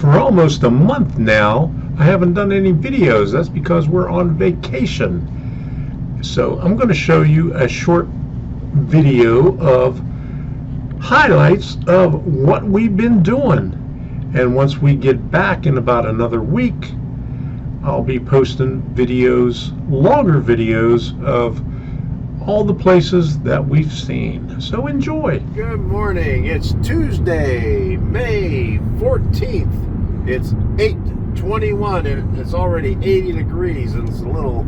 For almost a month now, I haven't done any videos. That's because we're on vacation. So I'm going to show you a short video of highlights of what we've been doing. And once we get back in about another week, I'll be posting videos, longer videos of all the places that we've seen. So enjoy. Good morning. It's Tuesday, May 14th. It's 8:21 and it's already 80 degrees and it's a little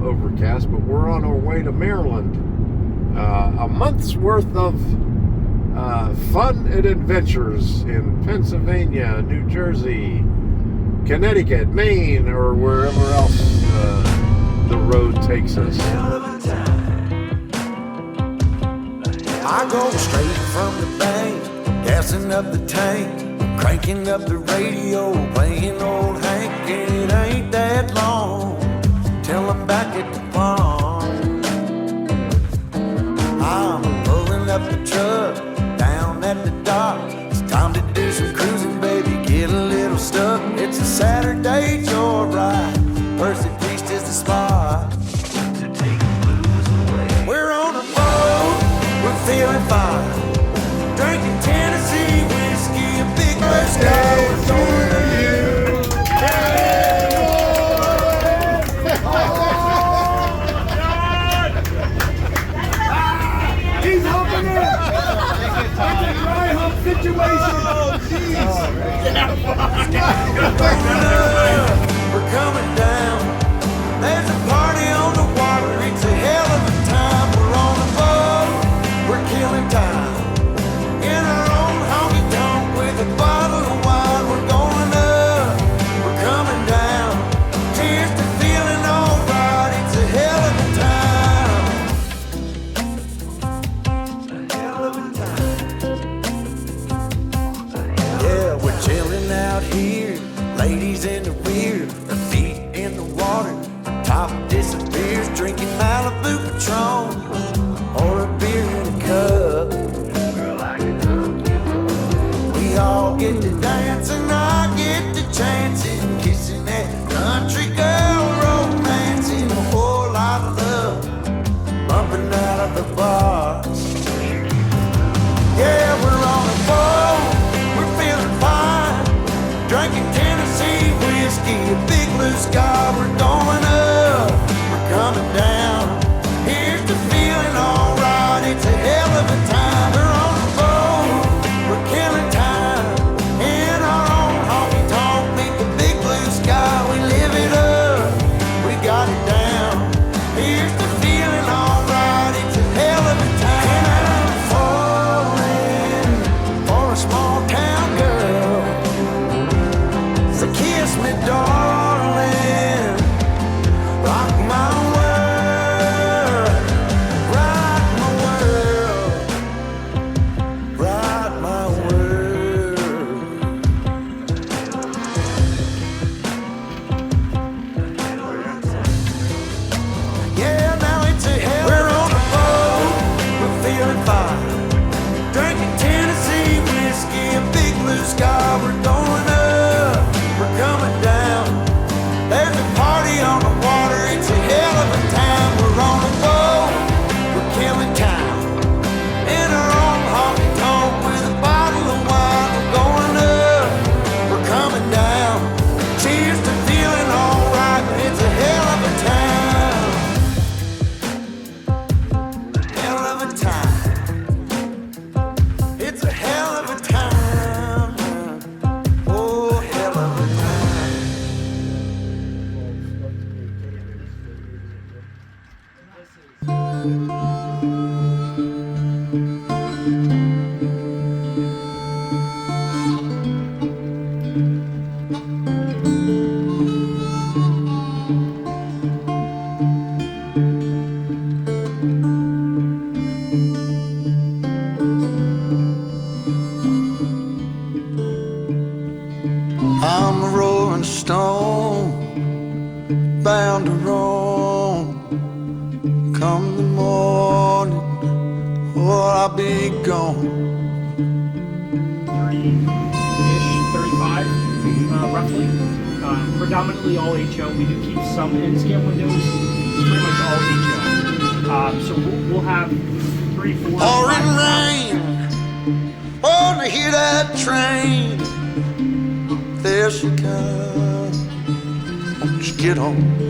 overcast, but we're on our way to Maryland. A month's worth of fun and adventures in Pennsylvania, New Jersey, Connecticut, Maine, or wherever else the road takes us. I go straight from the bank, gassing up the tank, cranking up the radio, playing old Hank. It ain't that long till I'm back at the farm. I'm pulling up the truck down at the dock. It's time to do some cruising, baby, get a little stuck. It's a Saturday joyride, Percy Priest is the spot to take the blues away. We're on a boat, we're feeling fine, drinking Tennessee whiskey, a big blue sky was over you. He's humping it! It's a dry hump situation! Oh, jeez! We're coming down, there's a party on the water, it's a hell of a time. We're on a boat, we're killing time, in our own honky-tonk with a bottle of wine. We're going up, we're coming down, cheers to feeling alright, it's a hell of a time. A hell of a time. Yeah, we're chilling out here, ladies in the rear, her feet in the water, her top disappears, drinking Malibu Patron or a beer in a cup. Girl, I can hook you up. We all get to dance and I get to chancing, kissing that country girl, romancing, a whole lot of love, bumping out of the bar. Yeah, we're on a boat, we're feeling fine, drinking Tennessee whiskey, a big blue sky. We're going up, we're coming down, here's the feeling alright, it's a hell of a time. We're on a boat, we're killing time, in our own honky-tonk, meet the big blue sky. We live it up, we got it down, here's the feeling alright, it's a hell of a time. And I'm falling for a small town girl, so kiss me, darling, rock my world, rock my world, rock my world. Yeah, now it's a hell. We're on a boat, we're feeling fine, drinking Tennessee whiskey, a big blue sky. We're going up, we're coming down, there's a party on the water, it's a hell of a time. We're on a boat, we're killing time, in our own honky-tonk with a bottle of wine. We're going up, we're coming down, cheers to feeling alright, it's a hell of a time. Hell of a time. It's a hell of a time. Oh, hell of a time. I'm a rolling stone, bound to roam. Come the morning, or I'll be gone. 30-ish, 30 25, roughly. Predominantly all HO. We do keep some N-scale windows. It's pretty much all HO. So we'll have 3, 4, 5. Pouring rain. Wanna hear that train? There she comes. Won't you get on? Won't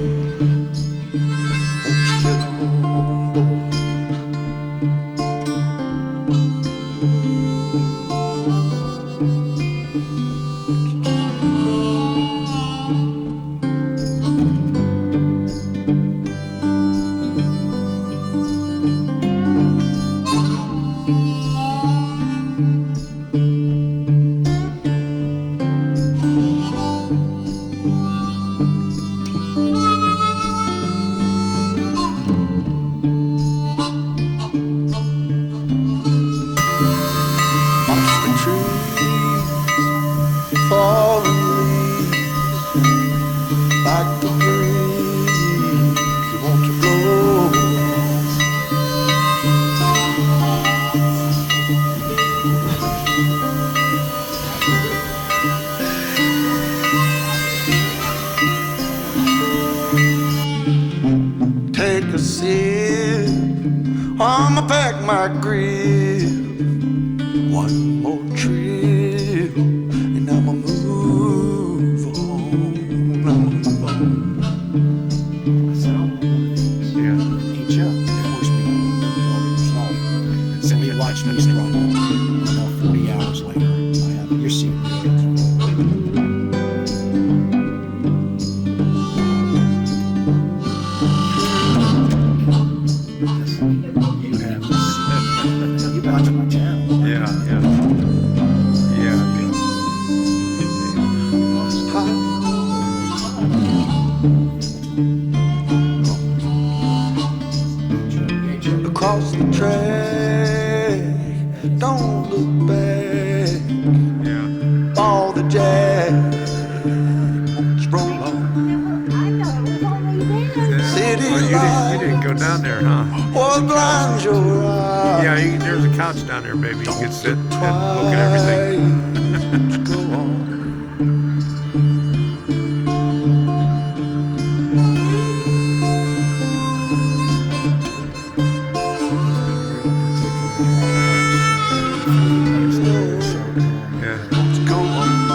you get on board? I'ma pack my grip. One more trip, and I'ma move on. I'ma move on. I said, I'm one of these. Yeah. Each up. They forced me to resolve. So you watch me struggle. About 40 hours later, I have you're seeing me. Watch my channel. Yeah. Across the track, don't look back. Yeah. All the jazz, roll on. City You didn't go down there, huh? or blind your eyes. Yeah, there's a couch down there, baby. You can sit and look at everything. Go on. Yeah. Go on.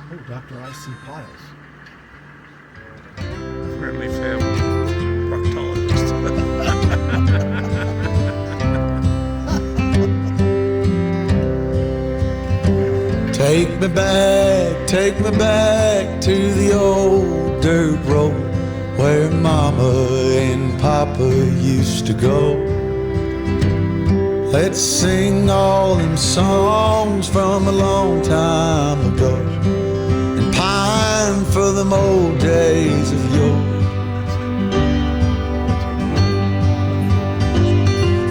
Oh, Dr. I.C. Piles. Friendly family proctologist. Take me back to the old dirt road where Mama and Papa used to go. Let's sing all them songs from a long time ago and pine for them old days of yore.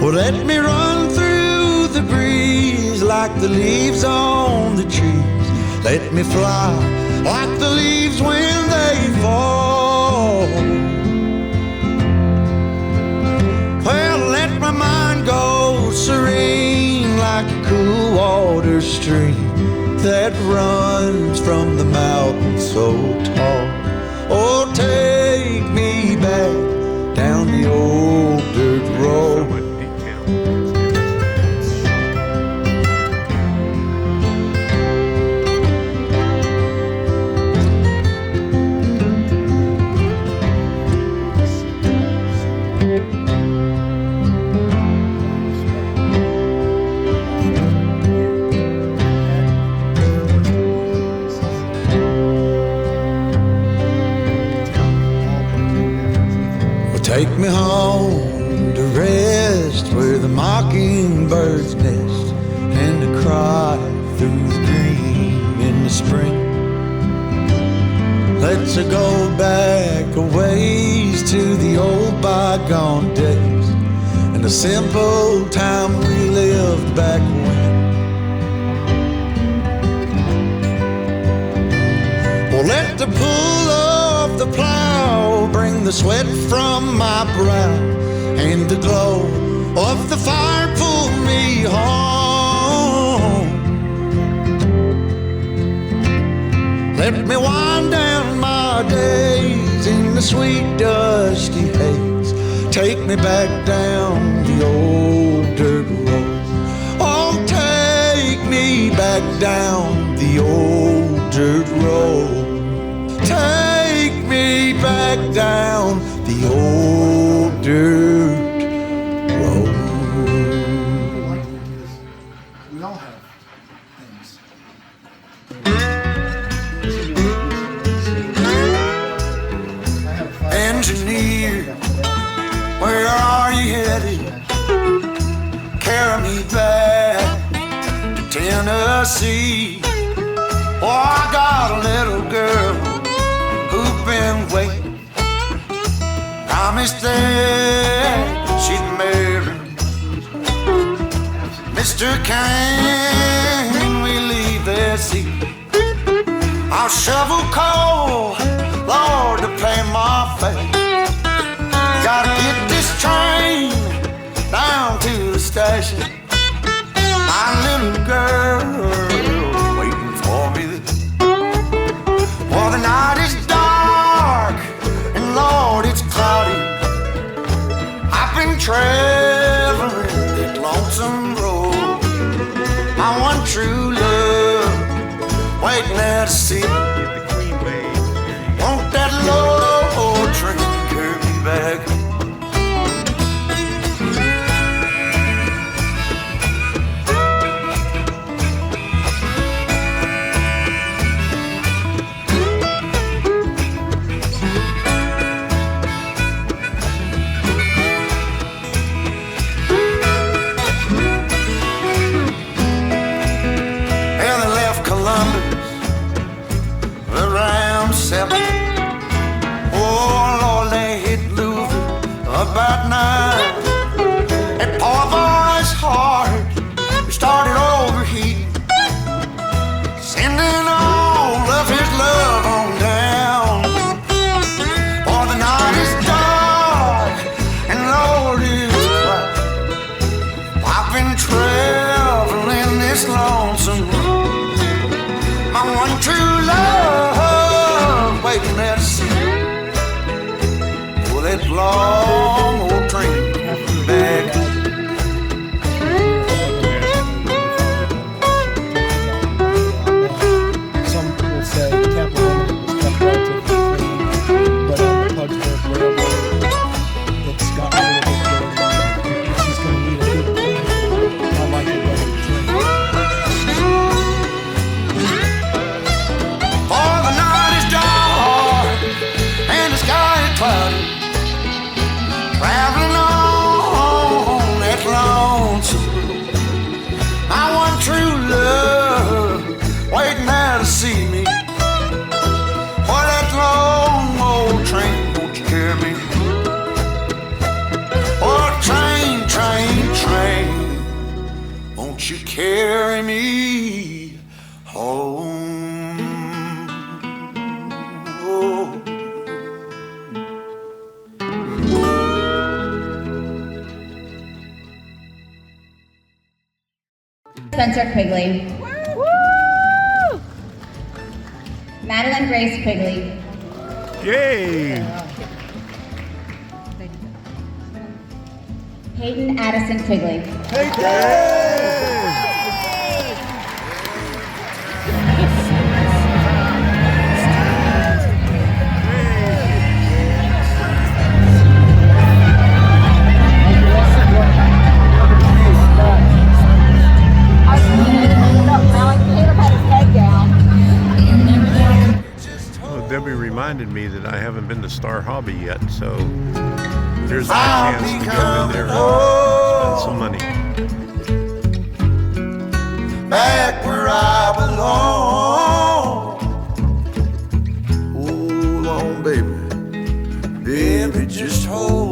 Well, let me run through the breeze like the leaves on the trees. Let me fly like the leaves when they fall. Well, let my mind go serene like a cool water stream that runs from the mountain so tall. Oh, take me back down the old dirt So road. much detail. Take me home to rest where the mockingbirds nest and to cry through the green in the spring. Let's go back a ways to the old bygone days and the simple time we lived back when. Well, let Let the pull of the plow bring the sweat from my brow, and the glow of the fire pull me home. Let me wind down my days in the sweet dusty haze. Take me back down the old dirt road. Oh, take me back down the old dirt road. Take me back down the old dirt road. We all have things. Engineer, where are you headed? Carry me back to Tennessee. Oh, I got a little girl who's been waiting. Promised that she'd marry Mr. Can we leave this seat? I'll shovel coal, Lord, to pay my fate. Gotta get this train down to the station. My little girl waiting for me. Well, the night is dark and Lord, it's cloudy. I've been traveling that lonesome road. My one true love waiting there to see me. Won't that low train carry me back? And they left Columbus around 7. Oh Lord, they hit Louisville about 9. And poor boy's heart started overheating, sending all of his love on down. For the night is dark and Lord is quiet. I've been traveling this lonesome road. My one true love waiting there to see. Oh, that long old train back. Some people say Tampa Limited was kept relatively clean, but on the Pugsburg Railroad, it's got a little bit dirty. She's going to need a good clean. I like the way it's trained. For the night is dark and the sky is cloudy. Traveling on that lonesome road. My one true love waiting there to see me. For that long old train, won't you carry me? Oh, train, train, train, won't you carry me home? Oh. Spencer Quigley. Madeline Grace Quigley. Yay! Hayden Addison Quigley. Well, Debbie reminded me that I haven't been to Star Hobby yet, so here's my chance to go in there and spend some money. Back where I belong. Hold on, baby. Baby, just hold